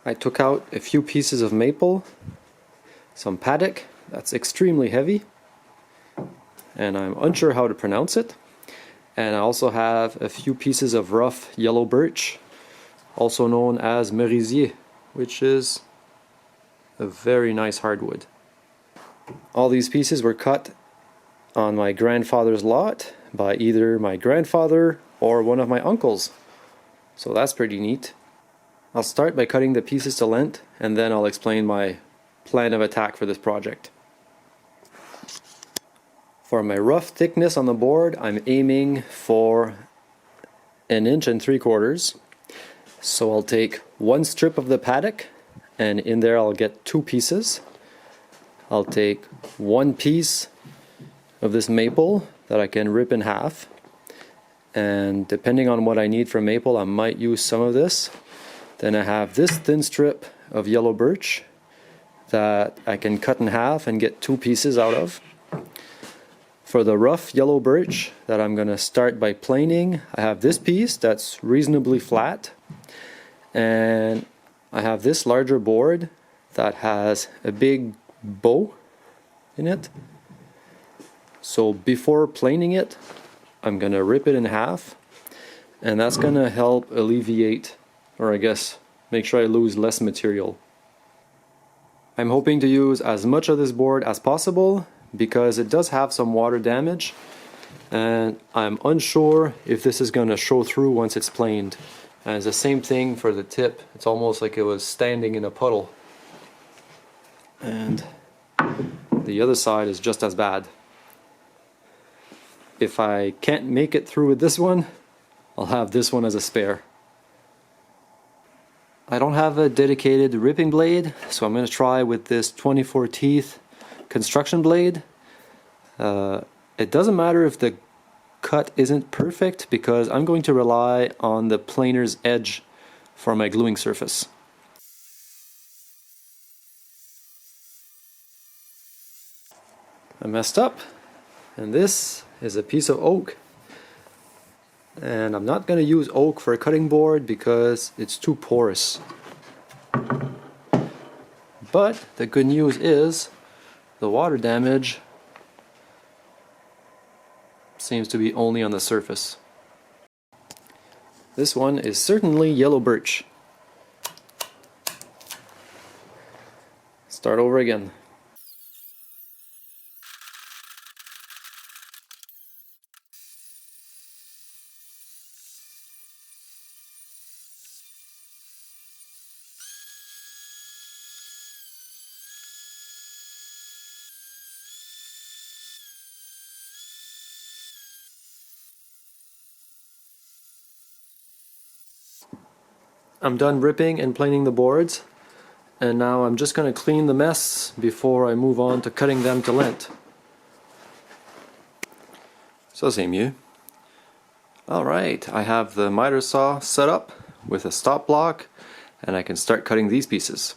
I took out a few pieces of maple, some Padauk, that's extremely heavy, and I'm unsure how to pronounce it. And I also have a few pieces of rough yellow birch, also known as merisier, which is a very nice hardwood. All these pieces were cut on my grandfather's lot by either my grandfather or one of my uncles, so that's pretty neat. I'll start by cutting the pieces to length, and then I'll explain my plan of attack for this project. For my rough thickness on the board, I'm aiming for 1 3/4 inches. So I'll take one strip of the Padauk, and in there I'll get 2 pieces. I'll take one piece of this maple that I can rip in half, and depending on what I need for maple, I might use some of this. Then I have this thin strip of yellow birch that I can cut in half and get 2 pieces out of. For the rough yellow birch that I'm going to start by planing, I have this piece that's reasonably flat, and I have this larger board that has a big bow in it. So before planing it, I'm going to rip it in half, and that's going to help alleviate, or I guess make sure I lose less material. I'm hoping to use as much of this board as possible, because it does have some water damage, and I'm unsure if this is going to show through once it's planed. And it's the same thing for the tip. It's almost like it was standing in a puddle. And the other side is just as bad. If I can't make it through with this one, I'll have this one as a spare. I don't have a dedicated ripping blade, so I'm going to try with this 24 teeth construction blade. It doesn't matter if the cut isn't perfect, because I'm going to rely on the planer's edge for my gluing surface. I messed up, and this is a piece of oak, and I'm not going to use oak for a cutting board because it's too porous. But the good news is the water damage seems to be only on the surface. This one is certainly yellow birch. Start over again. I'm done ripping and planing the boards, and now I'm just going to clean the mess before I move on to cutting them to length. So c'est mieux. Alright, I have the miter saw set up with a stop block, and I can start cutting these pieces.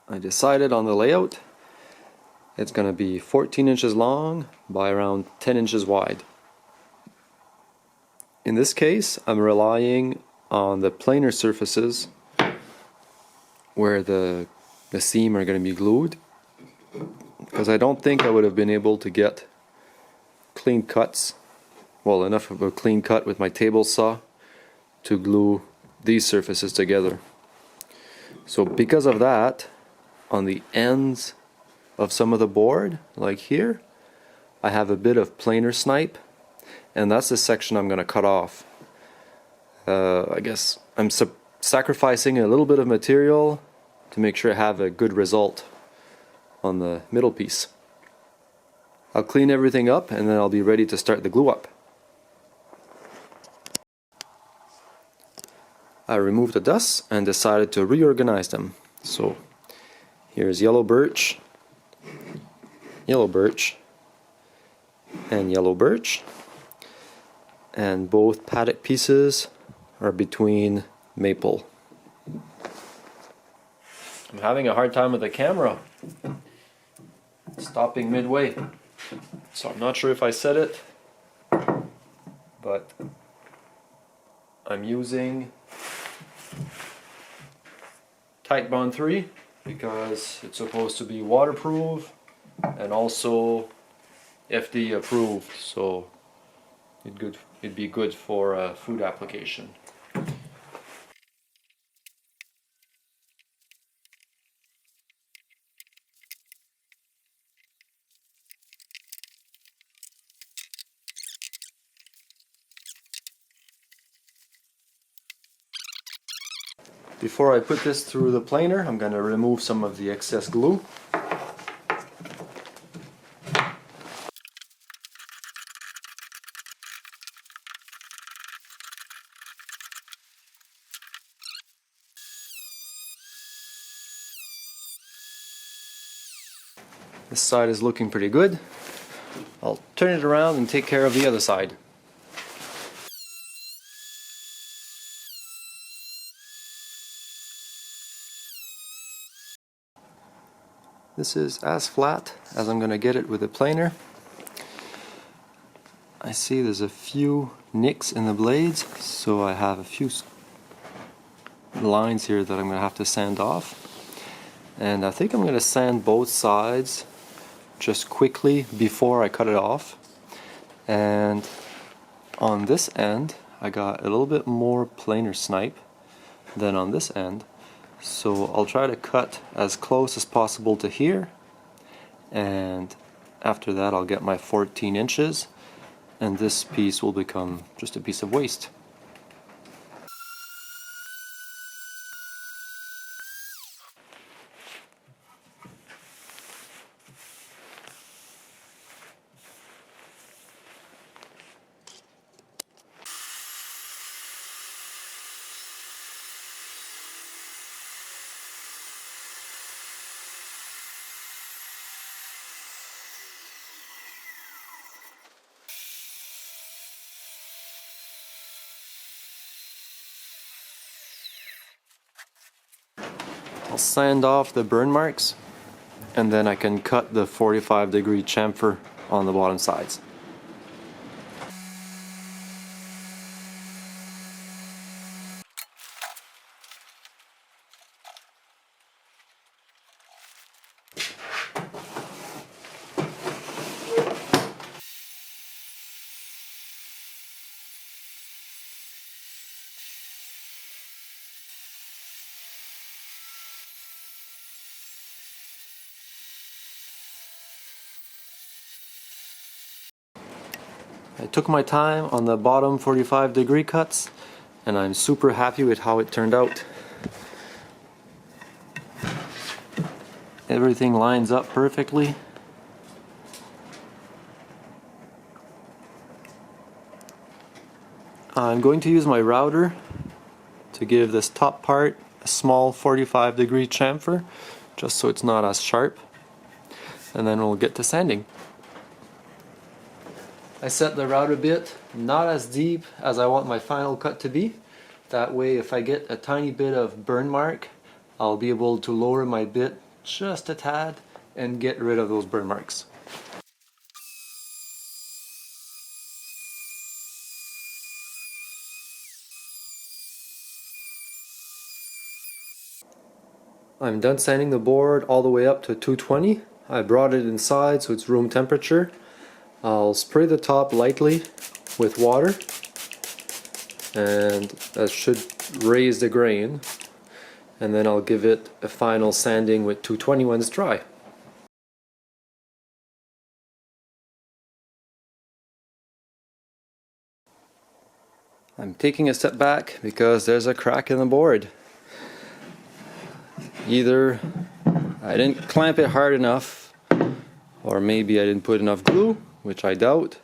I decided on the layout. It's going to be 14 inches long by around 10 inches wide. In this case, I'm relying on the planer surfaces where the seam are going to be glued, because I don't think I would have been able to get clean cuts, well, enough of a clean cut with my table saw to glue these surfaces together. So because of that, on the ends of some of the board, like here, I have a bit of planer snipe, and that's the section I'm going to cut off. I guess I'm sacrificing a little bit of material to make sure I have a good result on the middle piece. I'll clean everything up, and then I'll be ready to start the glue up. I removed the dust and decided to reorganize them. So here's yellow birch, and yellow birch, and both Padauk pieces are between maple. I'm having a hard time with the camera, stopping midway, so I'm not sure if I said it, but I'm using Titebond 3 because it's supposed to be waterproof and also FDA approved, so it'd be good for food application. Before I put this through the planer, I'm going to remove some of the excess glue. This side is looking pretty good. I'll turn it around and take care of the other side. This is as flat as I'm going to get it with a planer. I see there's a few nicks in the blades, so I have a few lines here that I'm going to have to sand off. And I think I'm going to sand both sides just quickly before I cut it off. And on this end, I got a little bit more planer snipe than on this end. So I'll try to cut as close as possible to here, and after that I'll get my 14 inches, and this piece will become just a piece of waste. I'll sand off the burn marks, and then I can cut the 45-degree chamfer on the bottom sides. I took my time on the bottom 45-degree cuts, and I'm super happy with how it turned out. Everything lines up perfectly. I'm going to use my router to give this top part a small 45-degree chamfer, just so it's not as sharp, and then we'll get to sanding. I set the router bit not as deep as I want my final cut to be. That way, if I get a tiny bit of burn mark, I'll be able to lower my bit just a tad and get rid of those burn marks. I'm done sanding the board all the way up to 220. I brought it inside so it's room temperature. I'll spray the top lightly with water, and that should raise the grain, and then I'll give it a final sanding with 220 when it's dry. I'm taking a step back because there's a crack in the board. Either I didn't clamp it hard enough, or maybe I didn't put enough glue, which I doubt,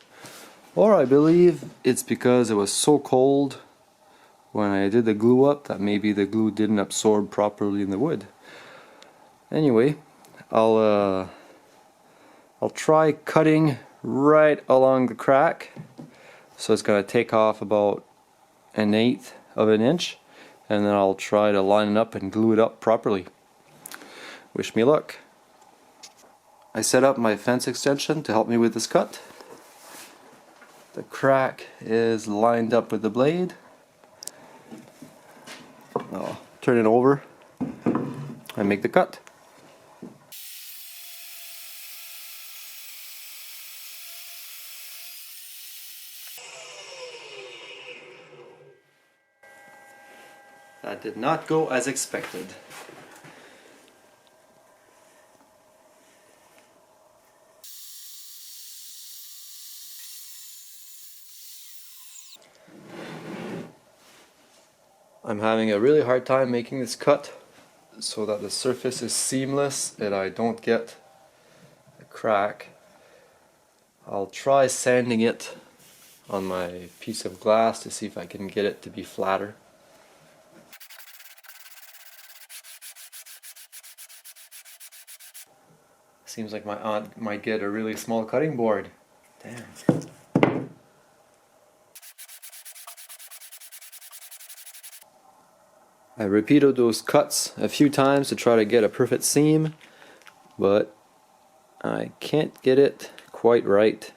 or I believe it's because it was so cold when I did the glue up that maybe the glue didn't absorb properly in the wood. Anyway, I'll try cutting right along the crack, so it's going to take off about 1/8 of an inch, and then I'll try to line it up and glue it up properly. Wish me luck. I set up my fence extension to help me with this cut. The crack is lined up with the blade, I'll turn it over and make the cut. That did not go as expected. I'm having a really hard time making this cut so that the surface is seamless and I don't get a crack. I'll try sanding it on my piece of glass to see if I can get it to be flatter. Seems like my aunt might get a really small cutting board. Damn. I repeated those cuts a few times to try to get a perfect seam, but I can't get it quite right.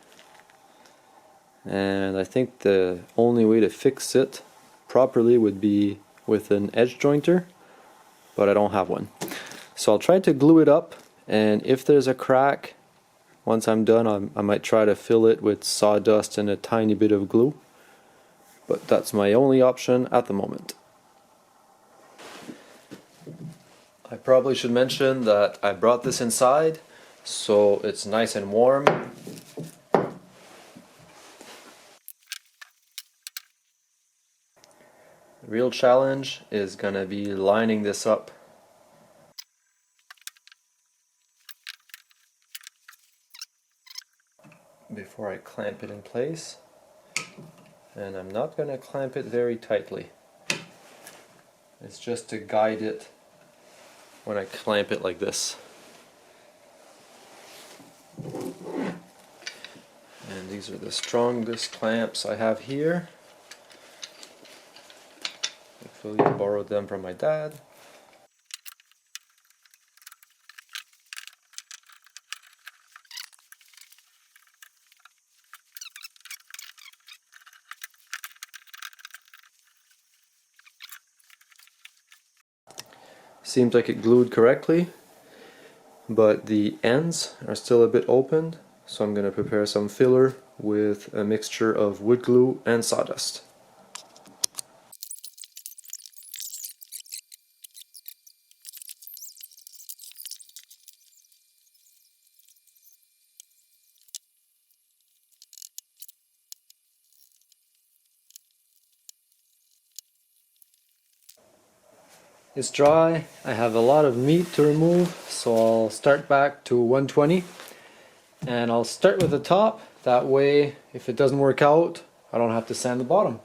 And I think the only way to fix it properly would be with an edge jointer, but I don't have one. So I'll try to glue it up, and if there's a crack, once I'm done, I might try to fill it with sawdust and a tiny bit of glue. But that's my only option at the moment. I probably should mention that I brought this inside, so it's nice and warm. The real challenge is gonna be lining this up. Before I clamp it in place, and I'm not gonna clamp it very tightly. It's just to guide it when I clamp it like this. And these are the strongest clamps I have here. Hopefully I borrowed them from my dad. Seems like it glued correctly, but the ends are still a bit open, so I'm going to prepare some filler with a mixture of wood glue and sawdust. It's dry, I have a lot of meat to remove, so I'll start back to 120, and I'll start with the top, that way if it doesn't work out I don't have to sand the bottom.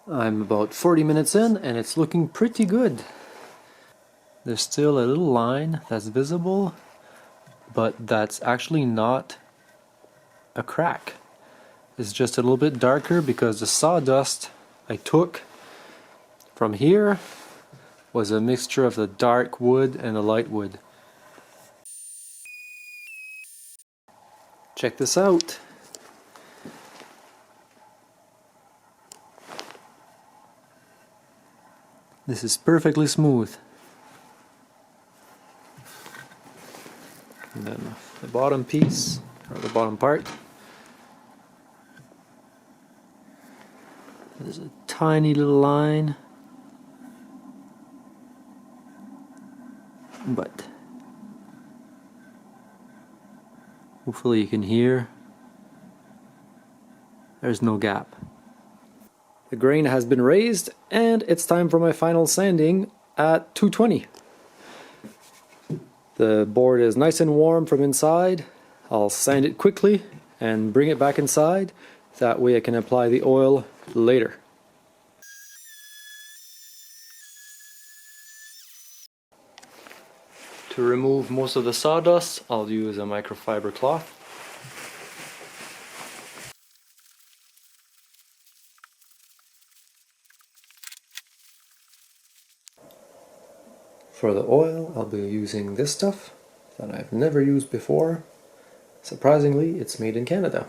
I'm about 40 minutes in and it's looking pretty good. There's still a little line that's visible, but that's actually not a crack. It's just a little bit darker because the sawdust I took from here was a mixture of the dark wood and the light wood. Check this out. This is perfectly smooth. And then the bottom piece, or the bottom part, there's a tiny little line, but hopefully you can hear there's no gap. The grain has been raised and it's time for my final sanding at 220. The board is nice and warm from inside. I'll sand it quickly and bring it back inside. That way I can apply the oil later. To remove most of the sawdust, I'll use a microfiber cloth. For the oil, I'll be using this stuff that I've never used before. Surprisingly, it's made in Canada.